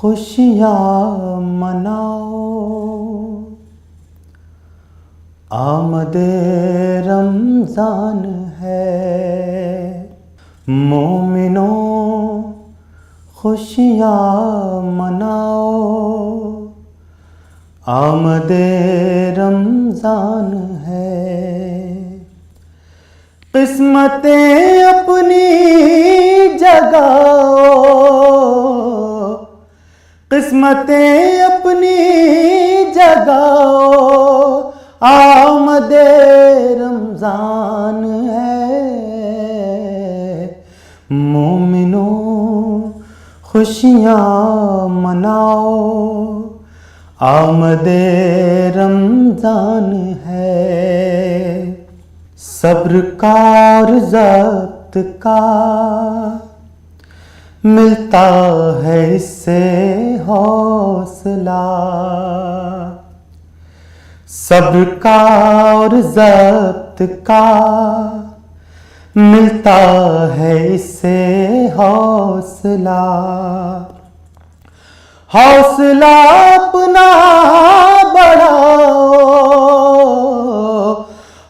खुशियाँ मनाओ, आमदे रमज़ान है। मोमिनों खुशियाँ मनाओ, आमदे रमज़ान है। किस्मतें अपनी जगाओ, किस्मतें अपनी जगाओ, आमदे रमज़ान है। मोमिनों खुशियाँ मनाओ, आमदे रमज़ान है। सब्र का और ज़ब्त का मिलता है इससे हौसला, सब्र का और ज़ब्त का मिलता है इससे हौसला। हौसला अपना बढ़ाओ,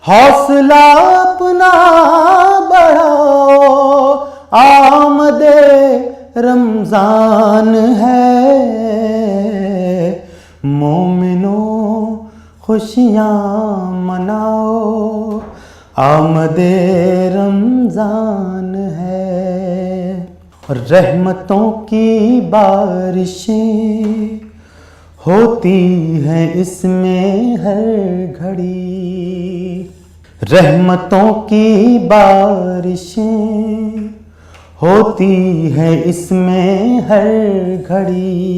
हौसला अपना बढ़ाओ, आमदे रमज़ान है। मोमिनों खुशियाँ मनाओ, आमदे रमज़ान है। रहमतों की बारिशें होती हैं इसमें हर घड़ी, रहमतों की बारिशें होती हैं इसमें हर घड़ी।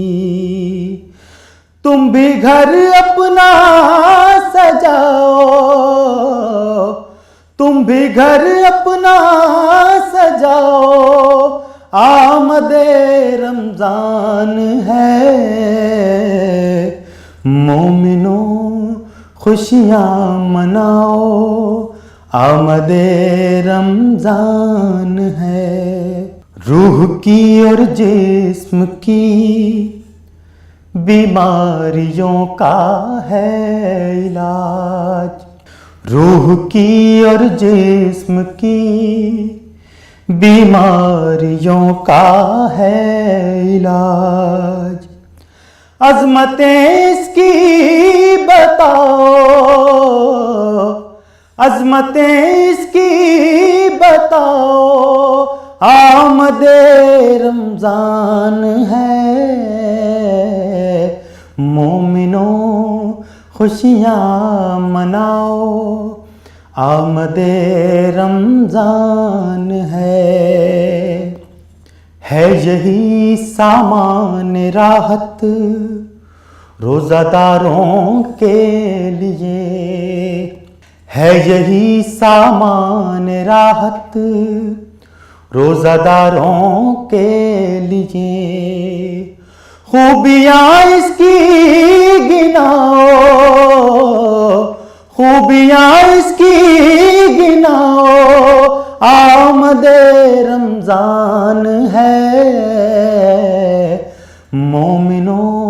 तुम भी घर अपना सजाओ, तुम भी घर अपना सजाओ, आमदे रमज़ान है। मोमिनों खुशियाँ मनाओ, आमदे रमज़ान है। रूह की और जिस्म की बीमारियों का है इलाज, रूह की और जिस्म की बीमारियों का है इलाज। अज़मतें इसकी बताओ, अज़मतें इसकी बताओ, आमदे रमज़ान है। मोमिनों खुशियाँ मनाओ, आमदे रमज़ान है यही सामान राहत रोज़ादारों के लिए, है यही सामान राहत रोज़ादारों के लिए। खूबियाँ इसकी गिनाओ, खूबियाँ इसकी गिनाओ, आमदे रमज़ान है। मोमिनों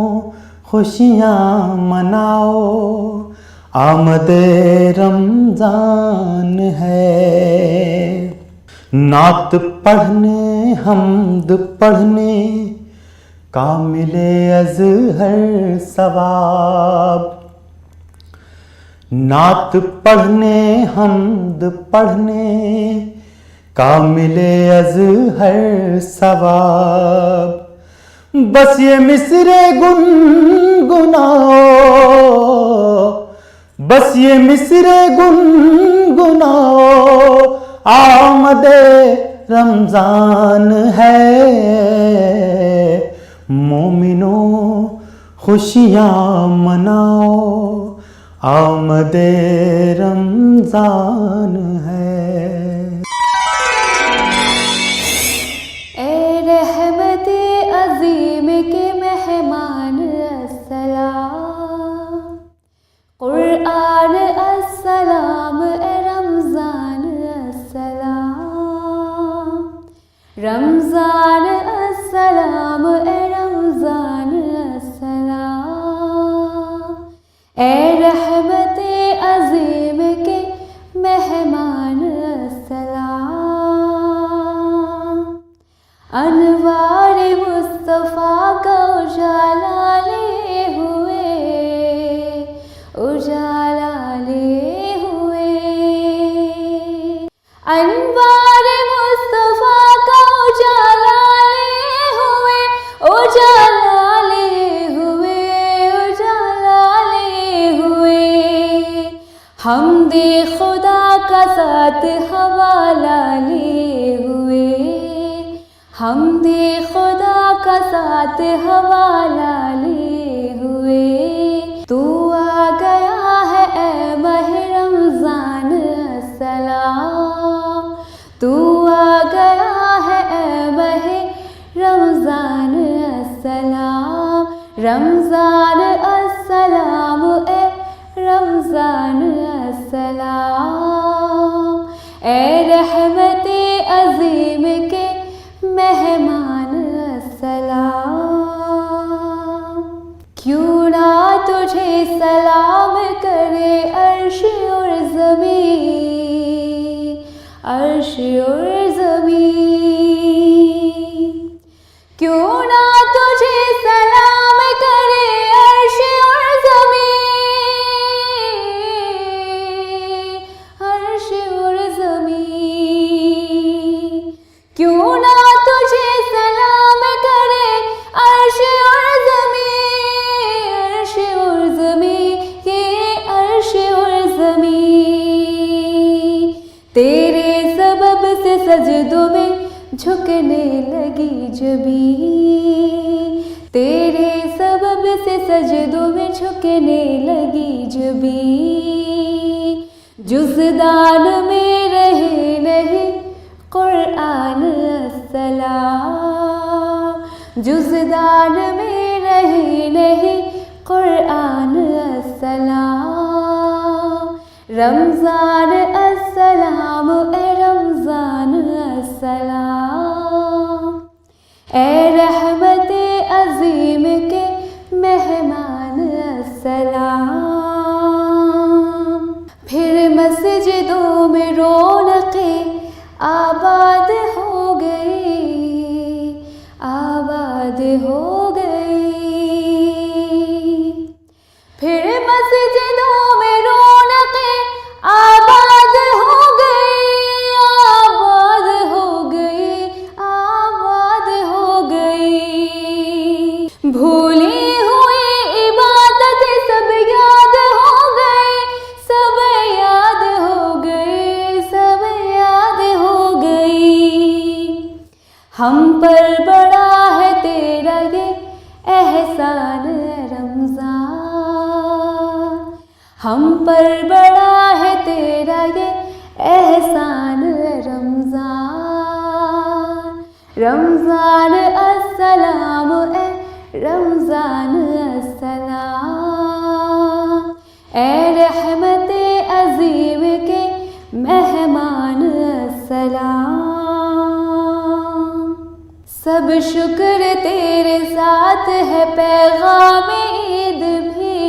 खुशियाँ मनाओ, आमदे रमज़ान है। नात पढ़ने हम्द पढ़ने का मिले अज़हर सवाब, नात पढ़ने हम्द पढ़ने का मिले अज़हर सवाब। बस ये मिसरे गुनगुनाओ, बस ये मिसरे गुनगुनाओ, आमदे रमज़ान है। मोमिनों खुशियाँ मनाओ, आमदे रमज़ान है। ए रहमते अज़ीम के मेहमान अस्सलाम, क़ुरआन अस्सलाम, ए रमज़ान अस्सलाम, रमज़ान अस्सलाम, ए रमज़ान अनवार मुस्तफा का उजाला लिए हुए, उजाला लिए हुए, उजाला लिए हुए। हमदे खुदा का साथ हवाला लिए हुए, हमदे खुदा का साथ हवाला लिए हुए। तू आ गया है ए माह रमज़ान अस्सलाम, तू आ गया है ए माह रमज़ान अस्सलाम, रमज़ान अस्सलाम ए रमज़ान अस्सलाम। ए रहमते अज़ीम के मेहमान अस्सलाम। क्यों ना तुझे सलाम करे अर्श और ज़मीं, अर्श और ज़मीं। क्यों ना तुझे सलाम करे अर्श और ज़मीं, अर्श और ज़मीं। क्यों ना तुझे सलाम करे अर्श और ज़मीं, अर्श और ज़मीं, ये अर्श और ज़मीं। तेरे सबब से सजदों में झुकने लगी जबीं, तेरे सबब से सजदों में झुकने लगी जबीं। जुज़दान में रहे नहीं कुरान अस्सलाम, जुज़दान में रहे नहीं कुरान अस्सलाम। रमज़ान अस्सलाम ए रमज़ान अस्सलाम। ए रहमते अज़ीम के मेहमान अस्सलाम। फिर मस्जिदों में रौनक़ें आबाद हो गई, आबाद हो गई। फिर मस्जिदों में रौनक़ें आबाद हो गई, आबाद हो गई, आबाद हो गई। भूली हुई इबादत सब याद हो गई, सब याद हो गई, सब याद हो गई। हम पर बड़ा है तेरा ये एहसान रमज़ान, हम पर बड़ा है तेरा ये एहसान रमज़ान। रमज़ान अस्सलाम ए रमज़ान अस्सलाम। ए रहमते अज़ीम के मेहमान अस्सलाम। सब शुक्र तेरे साथ है पैगाम ईद भी,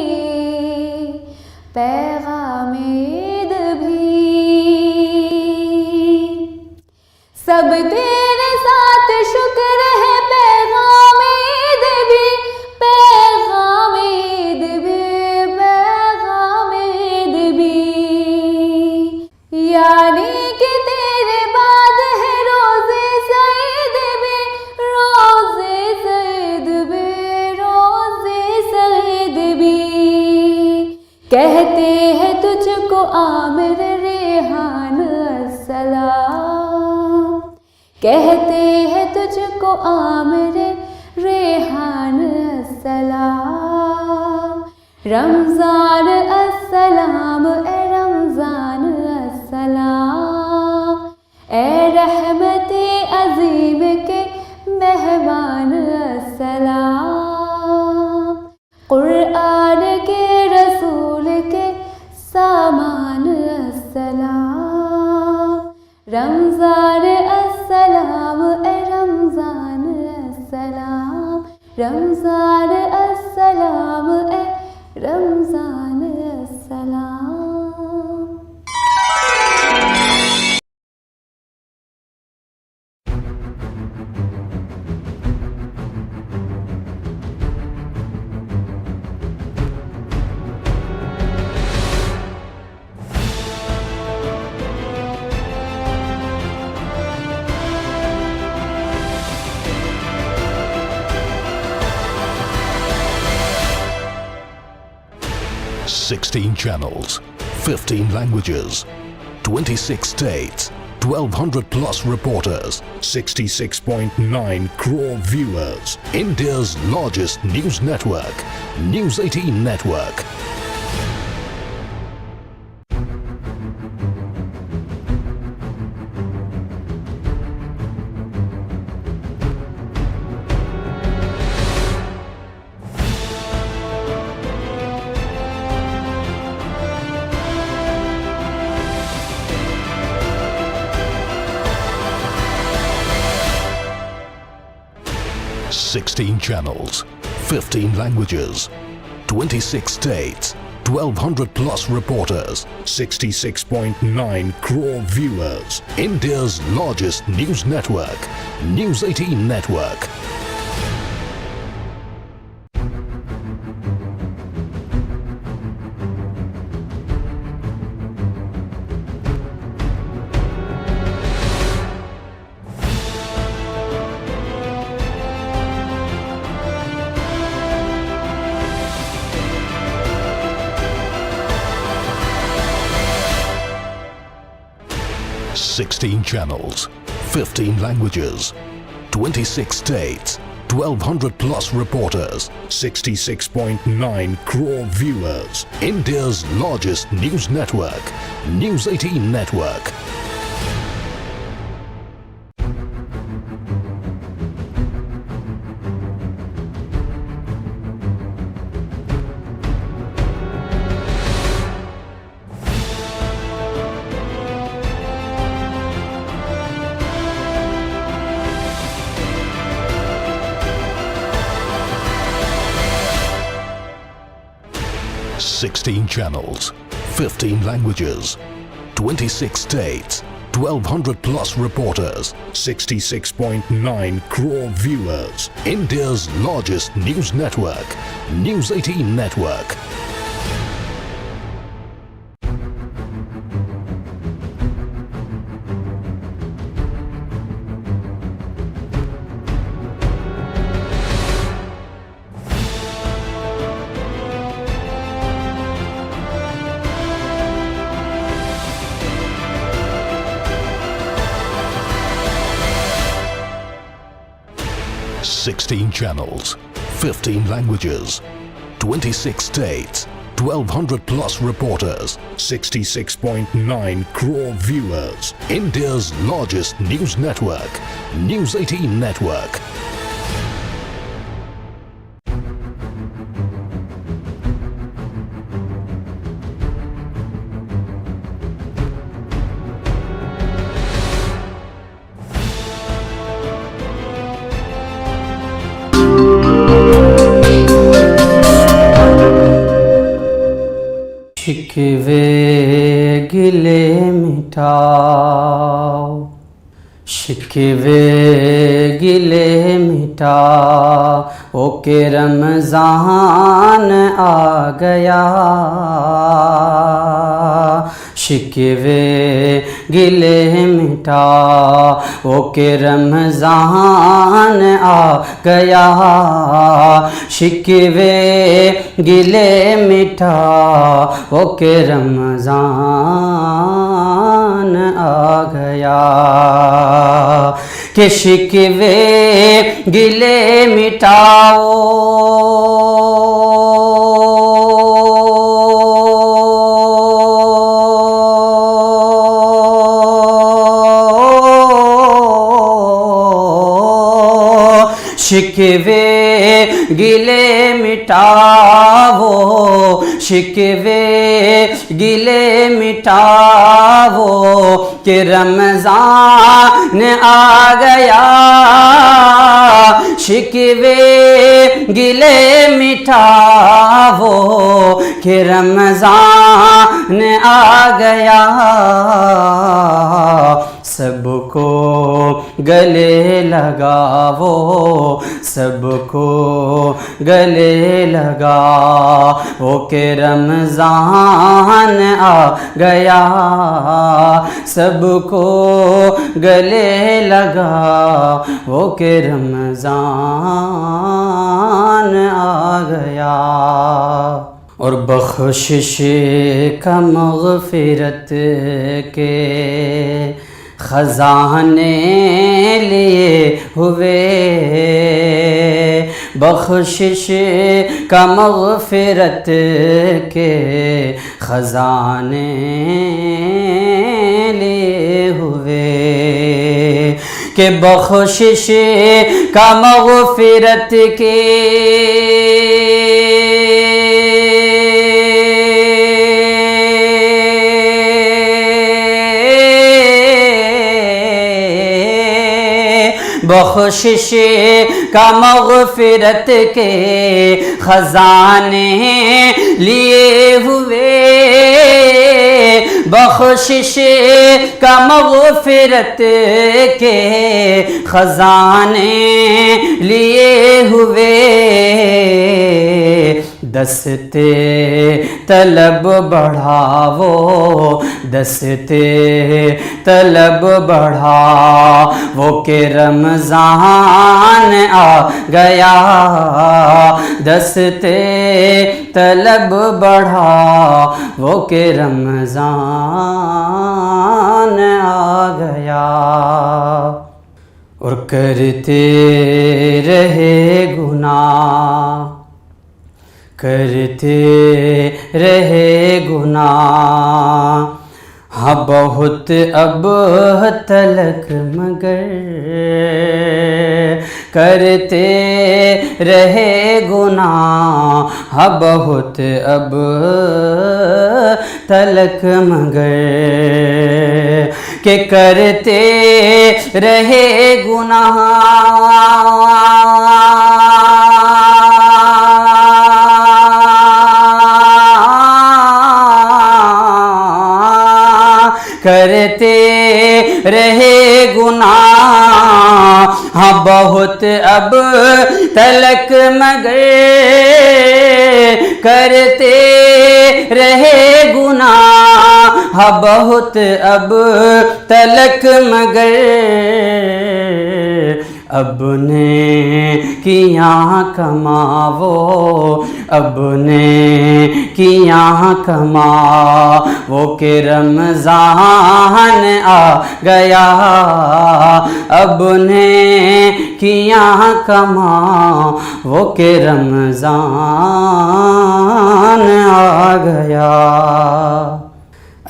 पैगाम ईद भी। सब तेरे साथ शुक्र है पैगाम ईद भी, पैगाम ईद भी, पैगाम ईद भी। यानी कि तेरे बाद है रोज़े सईद भी, रोज़े सईद भी, रोज़े सईद भी। कहते हैं तुझको आमिर रेहान अस्सलाम, कहते हैं तुझको आमिर रेहान अस्सलाम। रमज़ान अस्सलाम ए रमज़ान अस्सलाम। ए रहमते अज़ीम के मेहमान अस्सलाम। कुरान के रसूल के सामान अस्सलाम। रमज़ान अस्सलाम ए रमज़ान अस्सलाम, रमज़ान अस्सलाम ए रमज़ान अस्सलाम। 16 channels, 15 languages, 26 states, 1200 plus reporters, 66.9 crore viewers. India's largest news network, News 18 Network. Sixteen channels, 15 languages, 26 states, 1200 plus reporters, 66.9 crore viewers. India's largest news network, News 18 Network. Sixteen channels, 15 languages, 26 states, 1200 plus reporters, 66.9 crore viewers. India's largest news network, News 18 Network. Sixteen channels, 15 languages, 26 states, 1200 plus reporters, 66.9 crore viewers. India's largest news network, News 18 Network. Sixteen channels, 15 languages, 26 states, 1200 plus reporters, 66.9 crore viewers. India's largest news network, News 18 Network. शिकवे गिले मिटाओ, शिकवे गिले मिटाओ के रमज़ान आ गया। शिकवे गिले मिटाओ के रमज़ान आ गया। शिकवे गिले मिटाओ के रमज़ान आ गया। कि शिकवे गिले मिटाओ, शिकवे गिले मिटाओ, शिकवे गिले मिटाओ कि रमज़ान आ गया। शिकवे गिले मिटाओ कि रमज़ान आ गया। सबको गले लगाओ, सबको गले लगाओ के रमज़ान आ गया। सबको गले लगाओ के रमज़ान आ गया। और बख्शिश का मग़फ़िरत के ख़ज़ाने लिए हुए, बख्शिश का मग़फ़िरत के ख़ज़ाने लिए हुए, के बख्शिश का मग़फ़िरत के बख्शिश का मग़फ़िरत के ख़ज़ाने लिए हुए, बख्शिश का मग़फ़िरत के ख़ज़ाने लिए हुए, दस्ते तलब बढ़ावो, दस्ते तलब बढ़ावो के रमज़ान आ गया, दस्ते तलब बढ़ावो के रमज़ान आ गया। और करते रहे गुनाह, करते रहे गुनाह, हाँ बहुत अब तलक मगर, करते रहे गुनाह, हाँ बहुत अब तलक मगर, के करते रहे गुनाह, करते रहे गुनाह, हाँ बहुत अब तलक मगर, करते रहे गुनाह, हाँ बहुत अब तलक मगर, अब ने किया कमावो, अब ने किया कमावो के रमज़ान आ गया, अब ने किया कमावो के रमज़ान आ गया।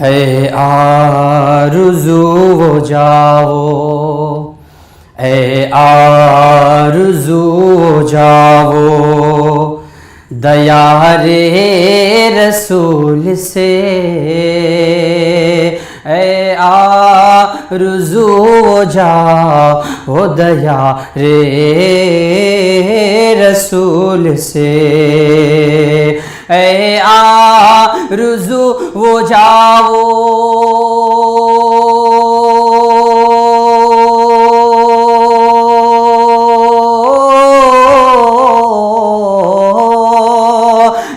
ऐ आरज़ू वो जाओ, ऐ आरज़ू जाओ, दया रे रसूल से, ऐ आरज़ू जाओ, दया रे रसूल से, ऐ आरज़ू वो जाओ,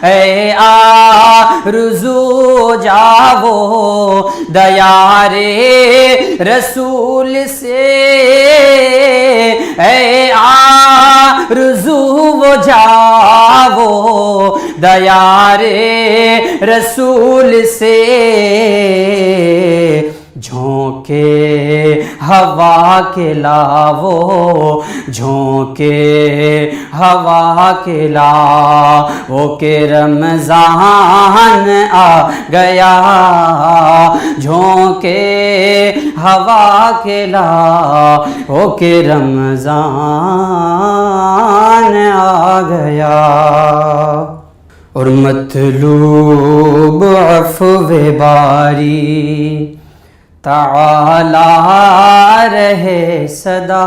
ऐ आरज़ू जाओ, दया रे रसूल से, ऐ आरज़ू वो जाओ, दया रे रसूल से, झोंके हवा के लावो, झोंके हवा के लावो के रमज़ान आ गया, झोंके हवा के लावो के रमज़ान आ गया। और मतलूब अफ़्वे बारी ताला रहे सदा,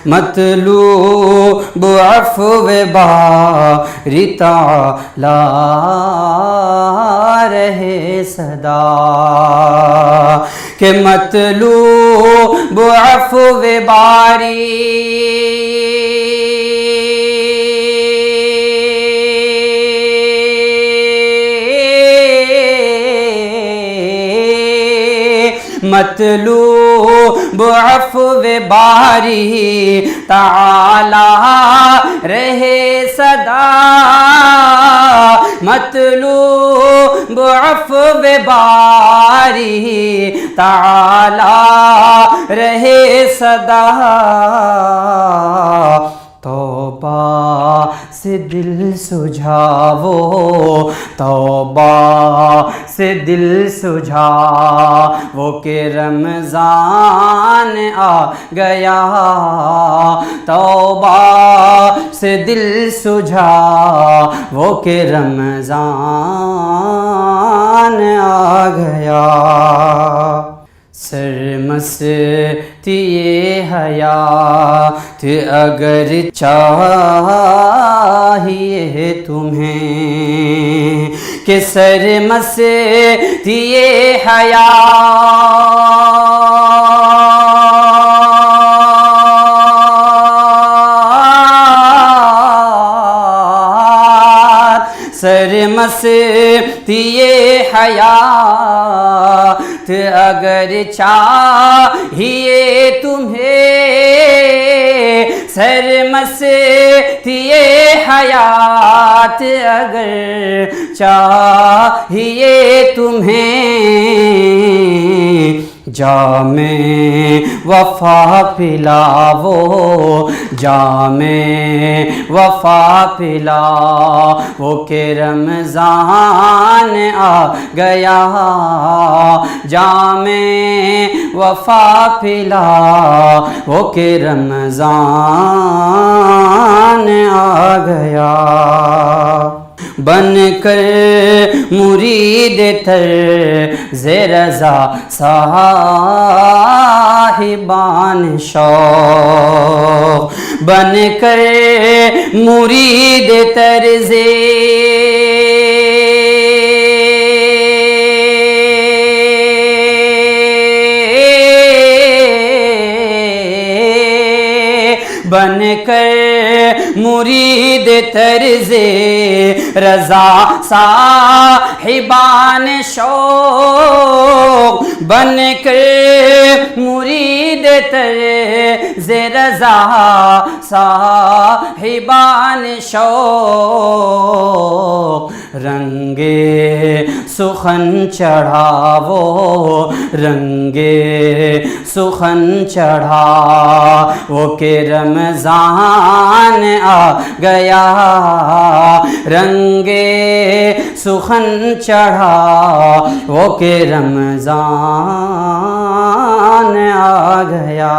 मतलूब अफ़्वे बारी ताला रहे सदा, के मतलूब अफ़्वे बारी मतलूब अफ़्व बारी ताला रहे सदा, मतलूब अफ़्व बारी ताला रहे सदा। तौबा से दिल सुझावो, तौबा से दिल सुझावो के रमज़ान आ गया। तौबा से दिल सुझावो के रमज़ान आ गया। सरमस्ती हयात अगर चाहिए तुम्हें कि सरमस्ती हयात, सरमस्ती हयात अगर चाहिए तुम्हें, सरमस्ती हयात अगर चाहिए तुम्हें, जामे वफ़ा पिलावो, जामे वफ़ा पिलावो के रमज़ान आ गया। जामे वफ़ा पिलावो के रमज़ान आ गया। बनकर मुरीद तर ज़ेरज़ा साहिबान शौक़, बनकर मुरीद तर बनकर मुरीद तर्ज़े रज़ा साहिबान शौक़, बनकर मुरीद तर्ज़े रज़ा साहिबान शौक़, रंगे सुखन चढ़ावो, रंगे सुखन चढ़ावो के रमज़ान आ गया। रंगे सुखन चढ़ावो के रमज़ान आ गया।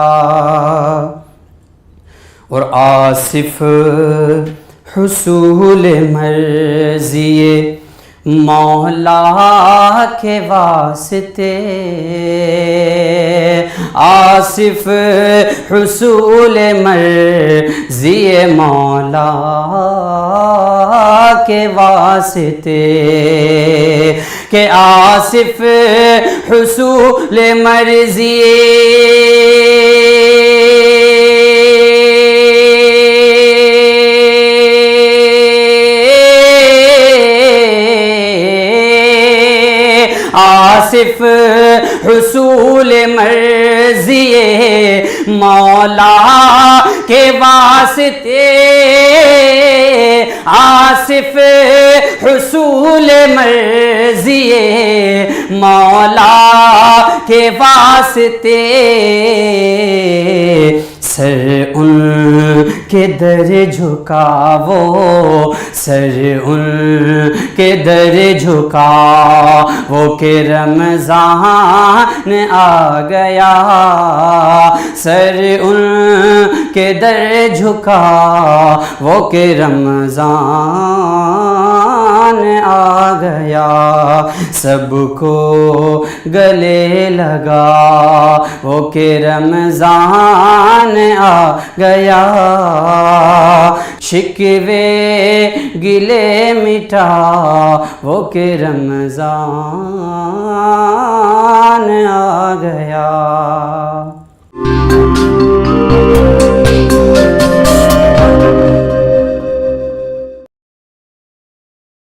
और आसिफ हुसूल मर्ज़िए मौला के वास्ते, आसिफ हुसूल मर्ज़िए मौला के वास्ते, के आसिफ हुसूल मर्ज़िए आसिफ हुसूल मर्ज़िए मौला के वास्ते, आसिफ हुसूल मर्ज़िए मौला के वास्ते, सर उनके दर झुकावो, सर उनके दर झुकावो के रमज़ान आ गया। सर उनके दर झुकावो के रमज़ान आ गया। सबको गले लगा वो के रमज़ान आ गया। शिकवे गिले मिटा वो के रमज़ान आ गया।